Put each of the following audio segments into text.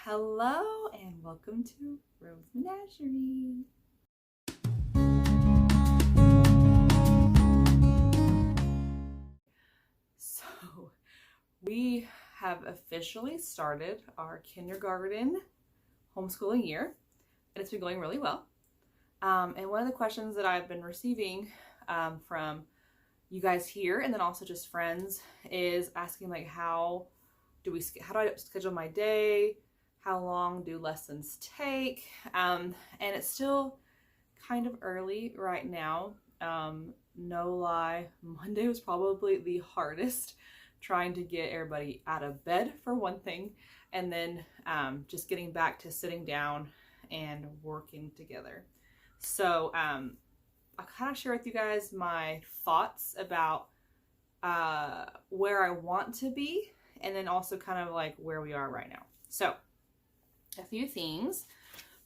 Hello and welcome to Rose Menagerie. So we have officially started our kindergarten homeschooling year, and it's been going really well. And one of the questions that I've been receiving from you guys here, and then also just friends, is asking like how do I schedule my day? How long do lessons take? And it's still kind of early right now. No lie, Monday was probably the hardest, trying to get everybody out of bed for one thing, and then just getting back to sitting down and working together. So I'll kind of share with you guys my thoughts about where I want to be, and then also kind of like where we are right now. So a few things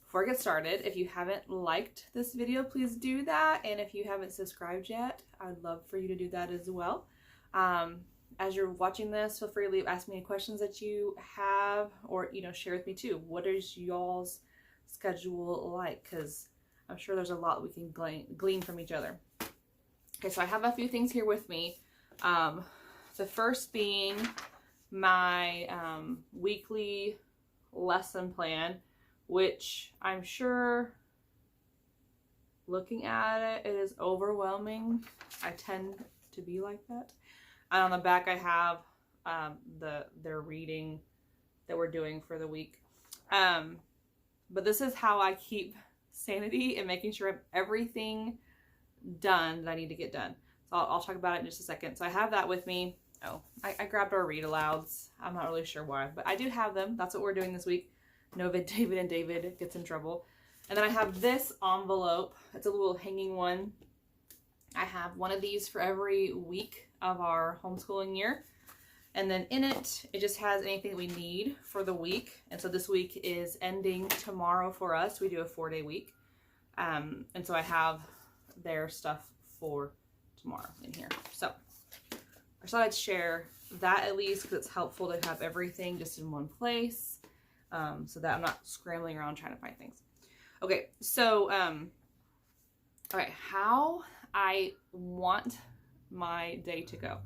before I get started. If you haven't liked this video, please do that. And if you haven't subscribed yet, I'd love for you to do that as well. As you're watching this, feel free to ask me any questions that you have, or share with me too. What is y'all's schedule like? Because I'm sure there's a lot we can glean from each other. Okay, so I have a few things here with me. The first being my weekly lesson plan, which I'm sure, looking at it, it is overwhelming. I tend to be like that. And on the back I have their reading that we're doing for the week. But this is how I keep sanity and making sure I have everything done that I need to get done. So I'll talk about it in just a second. So I have that with me. Oh, I grabbed our read alouds. I'm not really sure why, but I do have them. That's what we're doing this week. No David and David gets in trouble. And then I have this envelope. It's a little hanging one. I have one of these for every week of our homeschooling year. And then in it, it just has anything we need for the week. And so this week is ending tomorrow for us. We do a 4-day week. And so I have their stuff for tomorrow in here. So I thought I'd share that at least, because it's helpful to have everything just in one place, so that I'm not scrambling around trying to find things. Okay, so all right, how I want my day to go.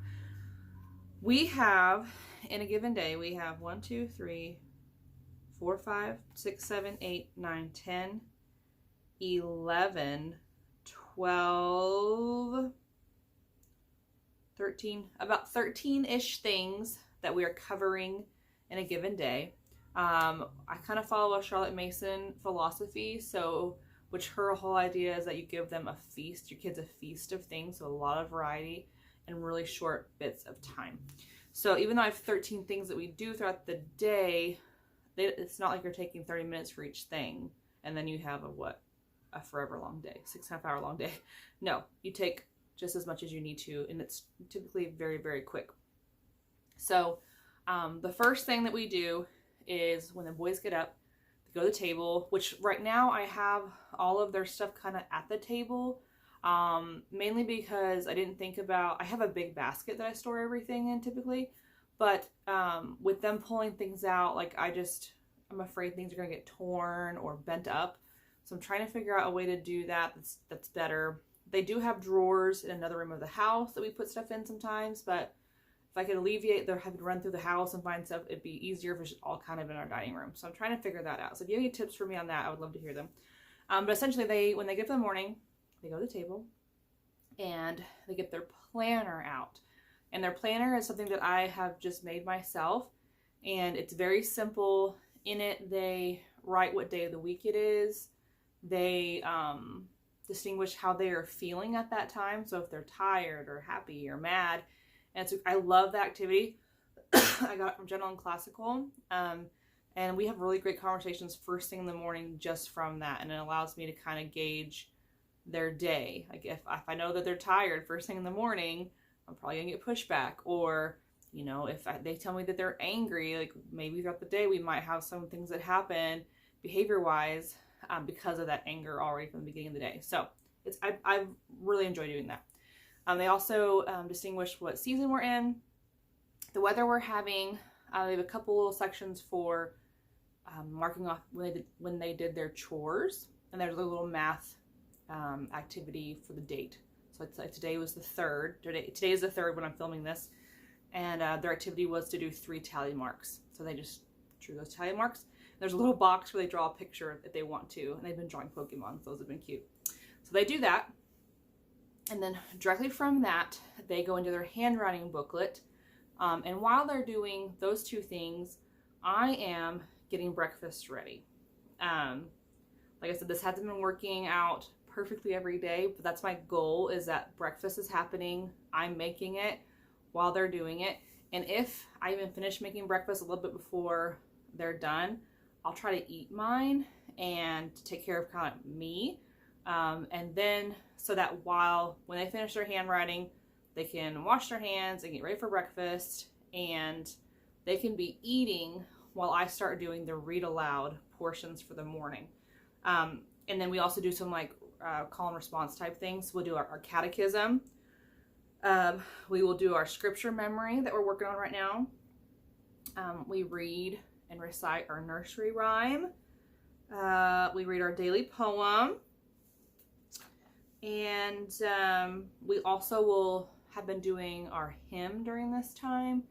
We have, in a given day, we have 1, 2, 3, 4, 5, 6, 7, 8, 9, 10, 11, 12, 13, about 13-ish things that we are covering in a given day. I kind of follow a Charlotte Mason philosophy, so which her whole idea is that you give them a feast, your kids a feast of things, so a lot of variety and really short bits of time. So even though I have 13 things that we do throughout the day, it's not like you're taking 30 minutes for each thing and then you have a forever long day, 6.5 hour long day. No, you take just as much as you need to, and it's typically very, very quick. So the first thing that we do is when the boys get up, they go to the table, which right now I have all of their stuff kind of at the table, mainly because I didn't think about, I have a big basket that I store everything in typically, but with them pulling things out, like I'm afraid things are going to get torn or bent up. So I'm trying to figure out a way to do that that's better. They do have drawers in another room of the house that we put stuff in sometimes, but if I could alleviate their having to run through the house and find stuff, it'd be easier if it's just all kind of in our dining room. So I'm trying to figure that out. So if you have any tips for me on that, I would love to hear them. But essentially, when they get up in the morning, they go to the table and they get their planner out. And their planner is something that I have just made myself, and it's very simple. In it, they write what day of the week it is. They distinguish how they are feeling at that time. So if they're tired or happy or mad. And so I love that activity. I got it from General and Classical. And we have really great conversations first thing in the morning just from that. And it allows me to kind of gauge their day. Like if I know that they're tired first thing in the morning, I'm probably gonna get pushback. Or, if they tell me that they're angry, like maybe throughout the day we might have some things that happen behavior-wise because of that anger already from the beginning of the day. So I really enjoy doing that. They also distinguish what season we're in, the weather we're having. They have a couple little sections for marking off when they did their chores, and there's a little math activity for the date. So it's like today was the 3rd. Today is the 3rd when I'm filming this, and their activity was to do 3 tally marks. So they just drew those tally marks. There's a little box where they draw a picture if they want to, and they've been drawing Pokemon, so those have been cute. So they do that, and then directly from that, they go into their handwriting booklet. And while they're doing those 2 things, I am getting breakfast ready. Like I said, this hasn't been working out perfectly every day, but that's my goal, is that breakfast is happening. I'm making it while they're doing it. And if I even finish making breakfast a little bit before they're done, I'll try to eat mine and take care of kind of me. And then so that when they finish their handwriting, they can wash their hands and get ready for breakfast, and they can be eating while I start doing the read aloud portions for the morning. And then we also do some like call and response type things. We'll do our catechism. We will do our scripture memory that we're working on right now. We read and recite our nursery rhyme. We read our daily poem. And we also have been doing our hymn during this time.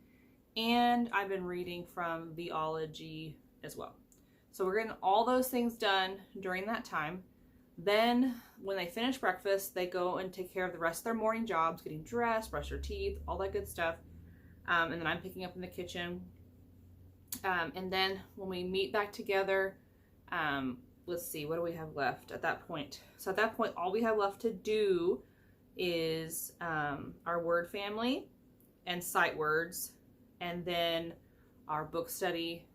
And I've been reading from Theology as well. So we're getting all those things done during that time. Then when they finish breakfast, they go and take care of the rest of their morning jobs, getting dressed, brush their teeth, all that good stuff. And then I'm picking up in the kitchen. And then when we meet back together, let's see, what do we have left at that point? So at that point, all we have left to do is our word family and sight words, and then our book study,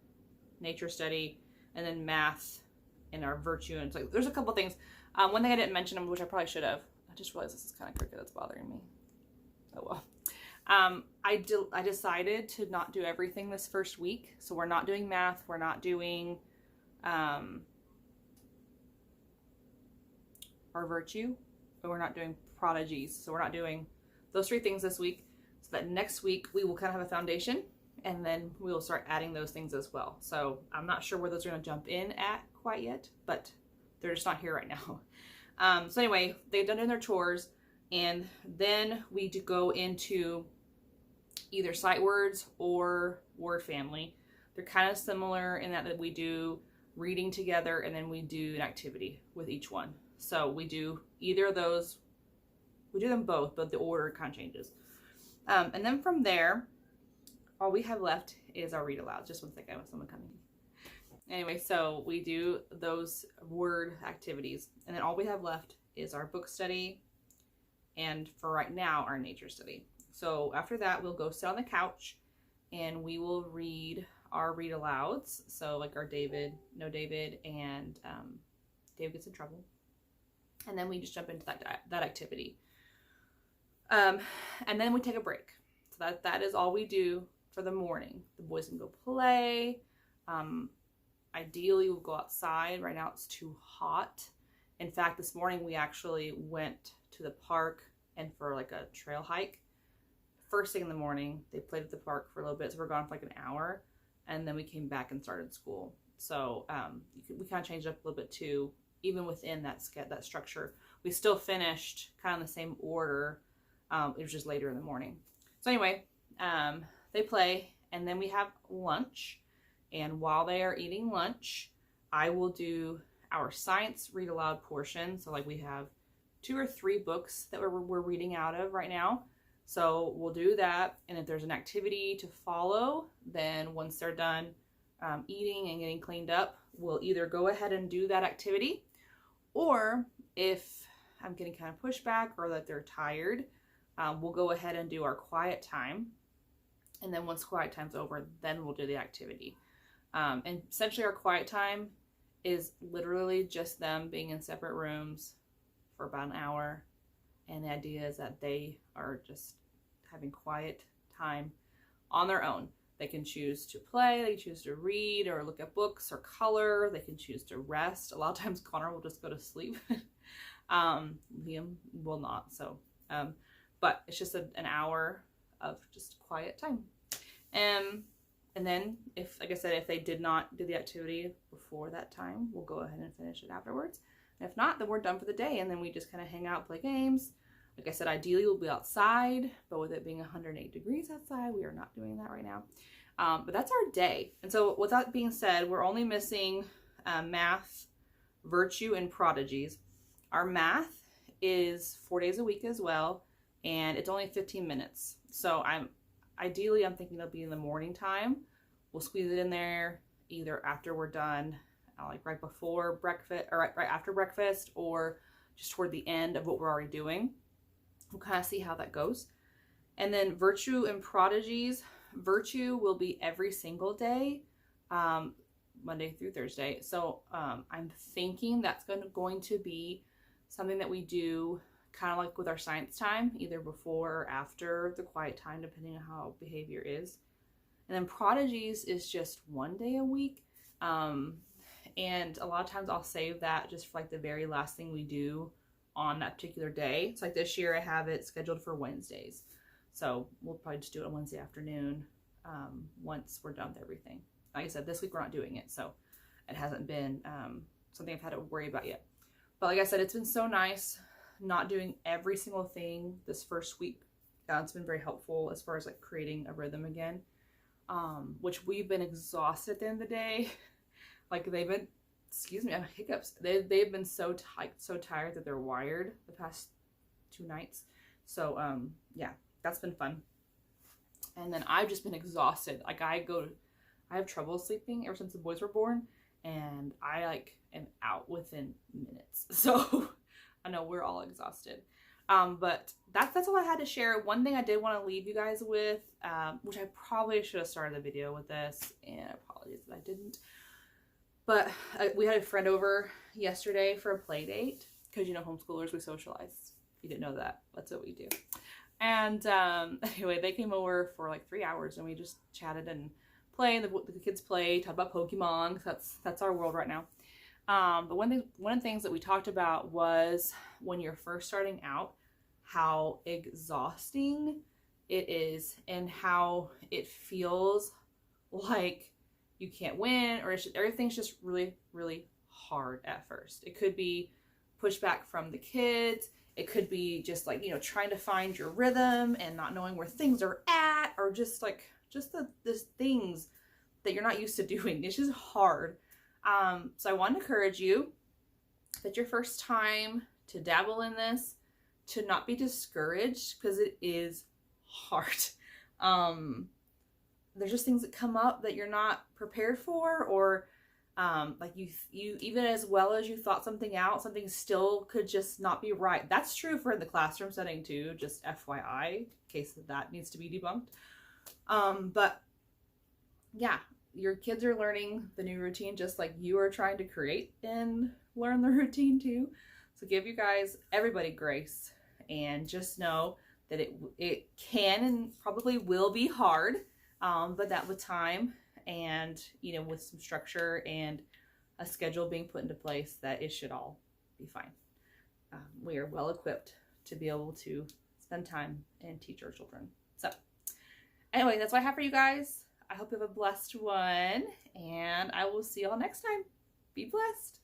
nature study, and then math and our virtue. And it's like, there's a couple things. One thing I didn't mention, which I probably should have. I just realized this is kind of crooked. That's bothering me. Oh well. I decided to not do everything this first week. So we're not doing math. We're not doing our virtue. But we're not doing prodigies. So we're not doing those 3 things this week. So that next week we will kind of have a foundation, and then we will start adding those things as well. So I'm not sure where those are going to jump in at quite yet, but they're just not here right now. So anyway, they've done their chores, and then we do go into either sight words or word family. They're kind of similar in that we do reading together, and then we do an activity with each one. So we do either of those. We do them both, but the order kind of changes. And then from there, all we have left is our read aloud. Just one second, I have someone coming. Anyway, so we do those word activities, and then all we have left is our book study, and for right now, our nature study. So after that, we'll go sit on the couch, and we will read our read alouds. So like our David, No David, and David Gets in Trouble. And then we just jump into that activity. And then we take a break. So that is all we do for the morning. The boys can go play. Ideally, we'll go outside. Right now, it's too hot. In fact, this morning we actually went to the park and for like a trail hike. First thing in the morning, they played at the park for a little bit, so we're gone for like an hour, and then we came back and started school. So we kind of changed up a little bit too, even within that structure. We still finished kind of in the same order. It was just later in the morning. So anyway, they play, and then we have lunch. And while they are eating lunch, I will do our science read aloud portion. So like we have 2 or 3 books that we're reading out of right now. So we'll do that. And if there's an activity to follow, then once they're done eating and getting cleaned up, we'll either go ahead and do that activity, or if I'm getting kind of pushback or that they're tired, we'll go ahead and do our quiet time. And then once quiet time's over, then we'll do the activity. And essentially our quiet time is literally just them being in separate rooms for about an hour. And the idea is that they are just having quiet time on their own. They can choose to play, they can choose to read or look at books or color. They can choose to rest. A lot of times Connor will just go to sleep. Liam will not. So, but it's just an hour of just quiet time. And then if, like I said, if they did not do the activity before that time, we'll go ahead and finish it afterwards. And if not, then we're done for the day, and then we just kind of hang out, play games. Like I said, ideally we'll be outside, but with it being 108 degrees outside, we are not doing that right now. But that's our day. And so with that being said, we're only missing math, virtue, and prodigies. Our math is 4 days a week as well, and it's only 15 minutes. So I'm thinking it'll be in the morning time. We'll squeeze it in there either after we're done, like right before breakfast, or right after breakfast, or just toward the end of what we're already doing. We'll kind of see how that goes. And then virtue and prodigies. Virtue will be every single day, Monday through Thursday. So I'm thinking that's going to be something that we do kind of like with our science time, either before or after the quiet time, depending on how behavior is. And then prodigies is just 1 day a week. And a lot of times I'll save that just for like the very last thing we do on that particular day. So like this year I have it scheduled for Wednesdays. So we'll probably just do it on Wednesday afternoon once we're done with everything. Like I said, this week we're not doing it, so it hasn't been something I've had to worry about yet. But like I said, it's been so nice not doing every single thing this first week. It's been very helpful as far as like creating a rhythm again, which we've been exhausted at the end of the day. Like they've been, excuse me, I have hiccups. They've been so tired that they're wired the past 2 nights. So yeah, that's been fun. And then I've just been exhausted. Like I have trouble sleeping ever since the boys were born, and I like am out within minutes. So I know we're all exhausted. But that's all I had to share. One thing I did want to leave you guys with, which I probably should have started the video with this, and apologies that I didn't. But we had a friend over yesterday for a play date, because you know, homeschoolers, we socialize. If you didn't know that, that's what we do. And anyway, they came over for like 3 hours, and we just chatted and played. The kids play, talked about Pokemon. That's our world right now. But one of the things that we talked about was when you're first starting out, how exhausting it is, and how it feels like you can't win, or everything's just really, really hard at first. It could be pushback from the kids. It could be just like, you know, trying to find your rhythm and not knowing where things are at, or just the things that you're not used to doing. It's just hard. So I want to encourage you, if it's your first time to dabble in this, to not be discouraged, because it is hard. There's just things that come up that you're not prepared for, or like you even as well as you thought something out, something still could just not be right. That's true for the classroom setting too, just FYI, in case that needs to be debunked. But yeah, your kids are learning the new routine just like you are trying to create and learn the routine too. So give you guys, everybody, grace, and just know that it can and probably will be hard, but that with time and, you know, with some structure and a schedule being put into place, that it should all be fine. We are well equipped to be able to spend time and teach our children. So anyway, that's what I have for you guys. I hope you have a blessed one, and I will see y'all next time. Be blessed.